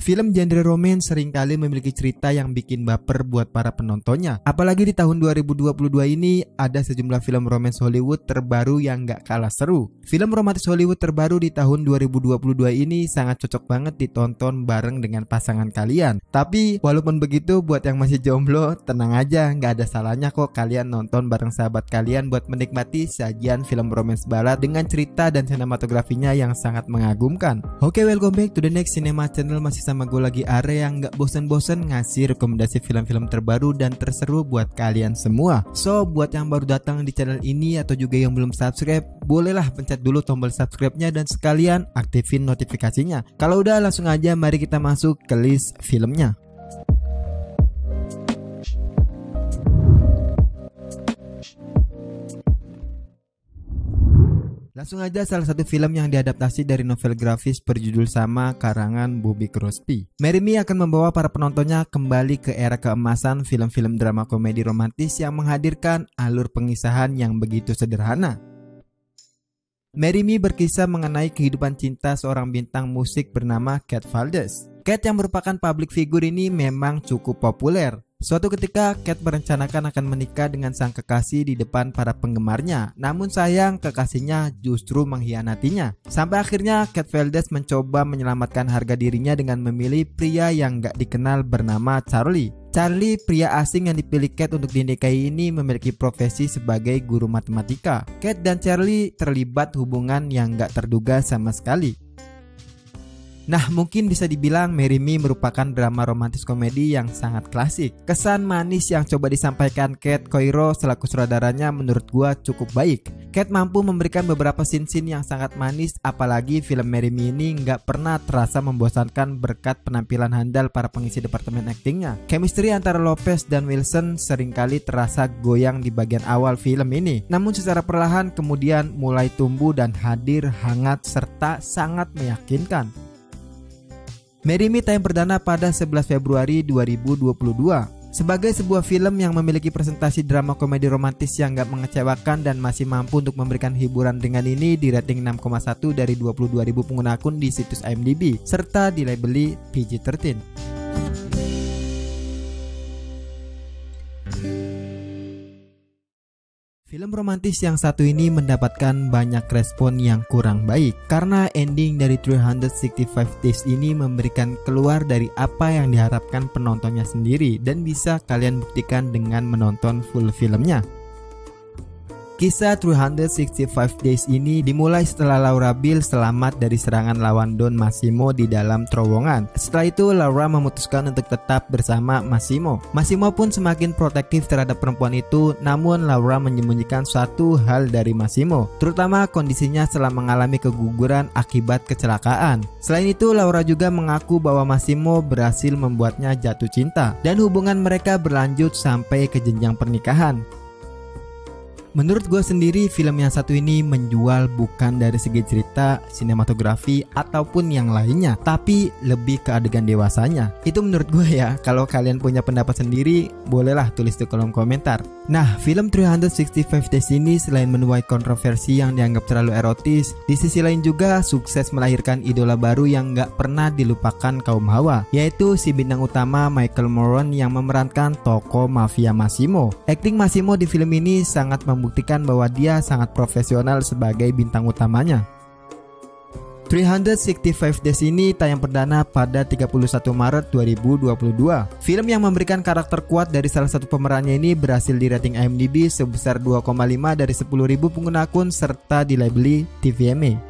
Film genre romance seringkali memiliki cerita yang bikin baper buat para penontonnya. Apalagi di tahun 2022 ini ada sejumlah film romance Hollywood terbaru yang gak kalah seru. Film romantis Hollywood terbaru di tahun 2022 ini sangat cocok banget ditonton bareng dengan pasangan kalian. Tapi walaupun begitu, buat yang masih jomblo, tenang aja, gak ada salahnya kok kalian nonton bareng sahabat kalian buat menikmati sajian film romance barat dengan cerita dan sinematografinya yang sangat mengagumkan. Oke, welcome back to the next cinema channel. Masih sama gue lagi Are yang gak bosen-bosen ngasih rekomendasi film-film terbaru dan terseru buat kalian semua. So, buat yang baru datang di channel ini atau juga yang belum subscribe, bolehlah pencet dulu tombol subscribe-nya dan sekalian aktifin notifikasinya. Kalau udah, langsung aja mari kita masuk ke list filmnya. Langsung aja salah satu film yang diadaptasi dari novel grafis berjudul sama karangan Bobby Crosby. Marry Me akan membawa para penontonnya kembali ke era keemasan film-film drama komedi romantis yang menghadirkan alur pengisahan yang begitu sederhana. Marry Me berkisah mengenai kehidupan cinta seorang bintang musik bernama Cat Valdez. Cat yang merupakan public figure ini memang cukup populer. Suatu ketika, Cat merencanakan akan menikah dengan sang kekasih di depan para penggemarnya. Namun sayang, kekasihnya justru mengkhianatinya. Sampai akhirnya, Cat Valdez mencoba menyelamatkan harga dirinya dengan memilih pria yang gak dikenal bernama Charlie. Charlie, pria asing yang dipilih Cat untuk dinikahi ini, memiliki profesi sebagai guru matematika. Cat dan Charlie terlibat hubungan yang gak terduga sama sekali. Nah, mungkin bisa dibilang Marry Me merupakan drama romantis komedi yang sangat klasik. Kesan manis yang coba disampaikan Cat Coiro selaku sutradaranya menurut gua cukup baik. Cat mampu memberikan beberapa scene-scene yang sangat manis, apalagi film Marry Me ini nggak pernah terasa membosankan berkat penampilan handal para pengisi departemen aktingnya. Chemistry antara Lopez dan Wilson seringkali terasa goyang di bagian awal film ini. Namun secara perlahan kemudian mulai tumbuh dan hadir hangat serta sangat meyakinkan. Marry Me tayang perdana pada 11 Februari 2022. Sebagai sebuah film yang memiliki presentasi drama komedi romantis yang gak mengecewakan dan masih mampu untuk memberikan hiburan dengan ini, di rating 6,1 dari 22.000 pengguna akun di situs IMDb, serta dilabeli PG-13. Film romantis yang satu ini mendapatkan banyak respon yang kurang baik karena ending dari 365 Days ini memberikan keluar dari apa yang diharapkan penontonnya sendiri dan bisa kalian buktikan dengan menonton full filmnya. Kisah 365 Days ini dimulai setelah Laura Bill selamat dari serangan lawan Don Massimo di dalam terowongan. Setelah itu Laura memutuskan untuk tetap bersama Massimo. Massimo pun semakin protektif terhadap perempuan itu, namun Laura menyembunyikan suatu hal dari Massimo, terutama kondisinya setelah mengalami keguguran akibat kecelakaan. Selain itu, Laura juga mengaku bahwa Massimo berhasil membuatnya jatuh cinta dan hubungan mereka berlanjut sampai ke jenjang pernikahan. Menurut gue sendiri, film yang satu ini menjual bukan dari segi cerita, sinematografi, ataupun yang lainnya, tapi lebih ke adegan dewasanya. Itu menurut gue ya. Kalau kalian punya pendapat sendiri, bolehlah tulis di kolom komentar. Nah, film 365 Days ini selain menuai kontroversi yang dianggap terlalu erotis, di sisi lain juga sukses melahirkan idola baru yang gak pernah dilupakan kaum hawa, yaitu si bintang utama Michael Moran yang memerankan tokoh mafia Massimo. Akting Massimo di film ini sangat membuktikan bahwa dia sangat profesional sebagai bintang utamanya. 365 Days ini tayang perdana pada 31 Maret 2022. Film yang memberikan karakter kuat dari salah satu pemerannya ini berhasil di rating IMDb sebesar 2,5 dari 10.000 pengguna akun serta dilabeli TVMA.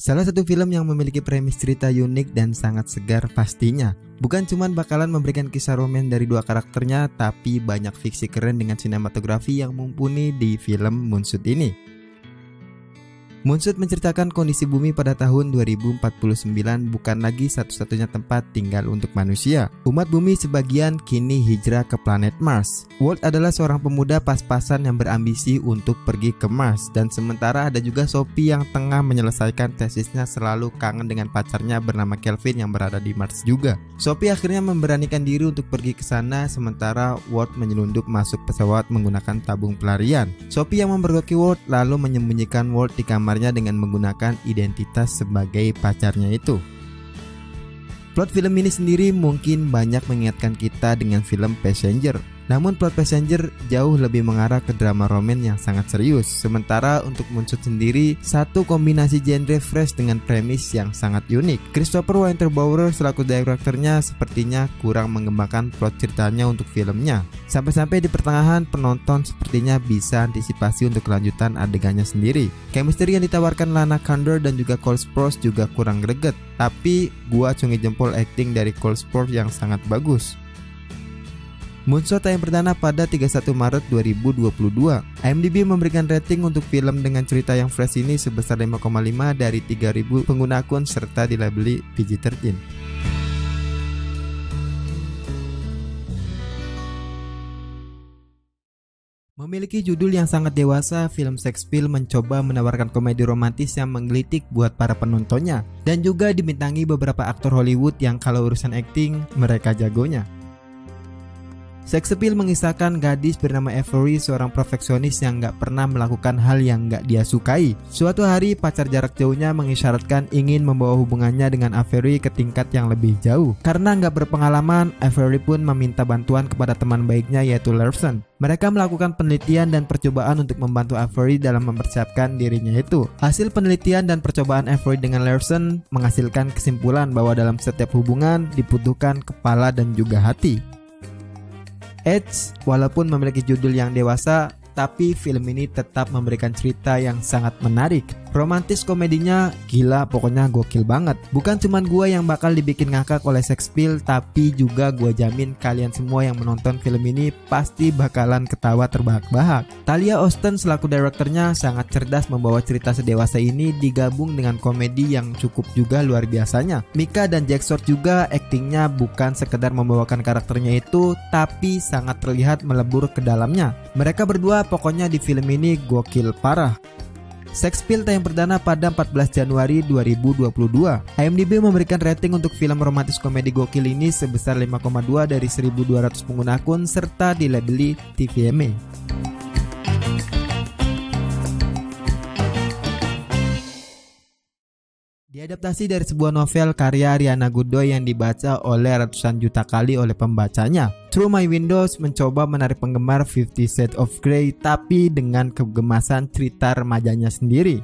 Salah satu film yang memiliki premis cerita unik dan sangat segar pastinya. Bukan cuma bakalan memberikan kisah romen dari dua karakternya, tapi banyak fiksi keren dengan sinematografi yang mumpuni di film Moonshot ini. Moonshot menceritakan kondisi bumi pada tahun 2049 bukan lagi satu-satunya tempat tinggal untuk manusia. Umat bumi sebagian kini hijrah ke planet Mars. Walt adalah seorang pemuda pas-pasan yang berambisi untuk pergi ke Mars, dan sementara ada juga Sophie yang tengah menyelesaikan tesisnya selalu kangen dengan pacarnya bernama Kelvin yang berada di Mars juga. Sophie akhirnya memberanikan diri untuk pergi ke sana, sementara Walt menyelundup masuk pesawat menggunakan tabung pelarian. Sophie yang memergoki Walt lalu menyembunyikan Walt di kamarnya dengan menggunakan identitas sebagai pacarnya itu. Plot film ini sendiri mungkin banyak mengingatkan kita dengan film Passenger. Namun plot Passenger jauh lebih mengarah ke drama roman yang sangat serius. Sementara untuk Moonshot sendiri, satu kombinasi genre fresh dengan premis yang sangat unik. Christopher Winterbauer selaku direkturnya sepertinya kurang mengembangkan plot ceritanya untuk filmnya. Sampai-sampai di pertengahan penonton sepertinya bisa antisipasi untuk kelanjutan adegannya sendiri. Chemistry yang ditawarkan Lana Condor dan juga Cole Sprouse juga kurang greget. Tapi gua cungi jempol acting dari Cole Sprouse yang sangat bagus. Moonshot tayang perdana pada 31 Maret 2022. IMDb memberikan rating untuk film dengan cerita yang fresh ini sebesar 5,5 dari 3.000 pengguna akun serta dilabeli PG-13. Memiliki judul yang sangat dewasa, film Sex Pill mencoba menawarkan komedi romantis yang menggelitik buat para penontonnya, dan juga dibintangi beberapa aktor Hollywood yang kalau urusan acting mereka jagonya. Sex Appeal mengisahkan gadis bernama Avery, seorang perfeksionis yang gak pernah melakukan hal yang gak dia sukai. Suatu hari pacar jarak jauhnya mengisyaratkan ingin membawa hubungannya dengan Avery ke tingkat yang lebih jauh. Karena gak berpengalaman, Avery pun meminta bantuan kepada teman baiknya yaitu Larson. Mereka melakukan penelitian dan percobaan untuk membantu Avery dalam mempersiapkan dirinya itu. Hasil penelitian dan percobaan Avery dengan Larson menghasilkan kesimpulan bahwa dalam setiap hubungan dibutuhkan kepala dan juga hati. Edge, walaupun memiliki judul yang dewasa, tapi film ini tetap memberikan cerita yang sangat menarik. Romantis komedinya gila, pokoknya gokil banget. Bukan cuman gua yang bakal dibikin ngakak oleh Sex Pill, tapi juga gua jamin kalian semua yang menonton film ini pasti bakalan ketawa terbahak-bahak. Talia Austin selaku direkturnya sangat cerdas membawa cerita sedewasa ini digabung dengan komedi yang cukup juga luar biasanya. Mika dan Jack Short juga aktingnya bukan sekedar membawakan karakternya itu, tapi sangat terlihat melebur ke dalamnya. Mereka berdua pokoknya di film ini gokil parah. Sex Pill tayang perdana pada 14 Januari 2022. IMDb memberikan rating untuk film romantis komedi gokil ini sebesar 5,2 dari 1.200 pengguna akun serta dilabeli TVMA. Diadaptasi dari sebuah novel karya Ariana Gooddoy yang dibaca oleh ratusan juta kali oleh pembacanya. Through My Windows mencoba menarik penggemar 50 Shades of Grey tapi dengan kegemasan cerita remajanya sendiri.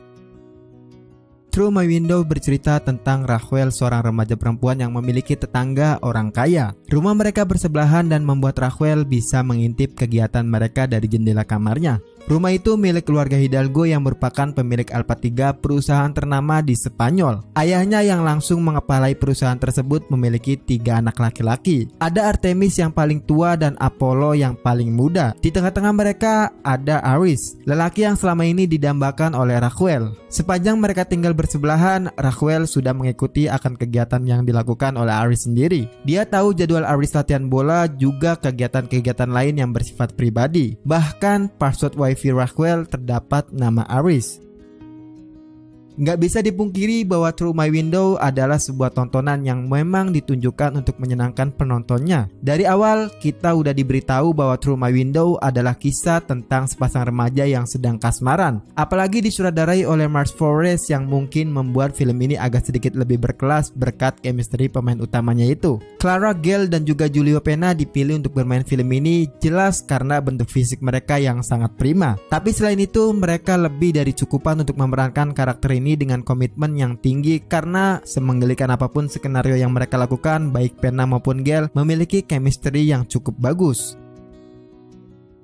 Through My Window bercerita tentang Rachel, seorang remaja perempuan yang memiliki tetangga orang kaya. Rumah mereka bersebelahan dan membuat Rachel bisa mengintip kegiatan mereka dari jendela kamarnya. Rumah itu milik keluarga Hidalgo yang merupakan pemilik Alpha 3, perusahaan ternama di Spanyol. Ayahnya yang langsung mengepalai perusahaan tersebut memiliki 3 anak laki-laki. Ada Artemis yang paling tua dan Apollo yang paling muda. Di tengah-tengah mereka ada Aris, lelaki yang selama ini didambakan oleh Rachel. Sepanjang mereka tinggal bersebelahan, Rachel sudah mengikuti akan kegiatan yang dilakukan oleh Aris sendiri. Dia tahu jadwal Aris latihan bola, juga kegiatan-kegiatan lain yang bersifat pribadi. Bahkan password wifi Rachel terdapat nama Aris. Nggak bisa dipungkiri bahwa Through My Window adalah sebuah tontonan yang memang ditunjukkan untuk menyenangkan penontonnya. Dari awal kita udah diberitahu bahwa Through My Window adalah kisah tentang sepasang remaja yang sedang kasmaran. Apalagi disutradarai oleh Marc Forrest yang mungkin membuat film ini agak sedikit lebih berkelas berkat chemistry pemain utamanya itu. Clara Gale dan juga Julio Pena dipilih untuk bermain film ini jelas karena bentuk fisik mereka yang sangat prima. Tapi selain itu mereka lebih dari cukupan untuk memerankan karakter ini dengan komitmen yang tinggi karena semenggelikan apapun skenario yang mereka lakukan, baik Pena maupun Gale memiliki chemistry yang cukup bagus.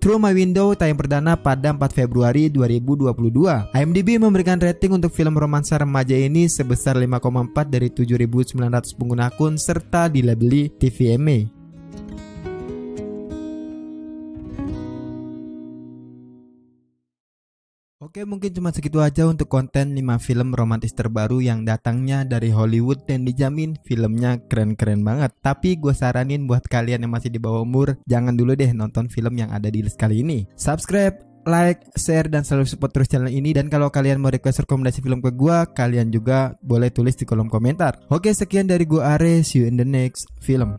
Through My Window tayang perdana pada 4 Februari 2022. IMDb memberikan rating untuk film romansa remaja ini sebesar 5,4 dari 7.900 pengguna akun serta dilabeli TVMA. Oke, mungkin cuma segitu aja untuk konten 5 film romantis terbaru yang datangnya dari Hollywood dan dijamin filmnya keren-keren banget. Tapi gue saranin buat kalian yang masih di bawah umur, jangan dulu deh nonton film yang ada di list kali ini. Subscribe, like, share, dan selalu support terus channel ini. Dan kalau kalian mau request rekomendasi film ke gue, kalian juga boleh tulis di kolom komentar. Oke, sekian dari gue Are, see you in the next film.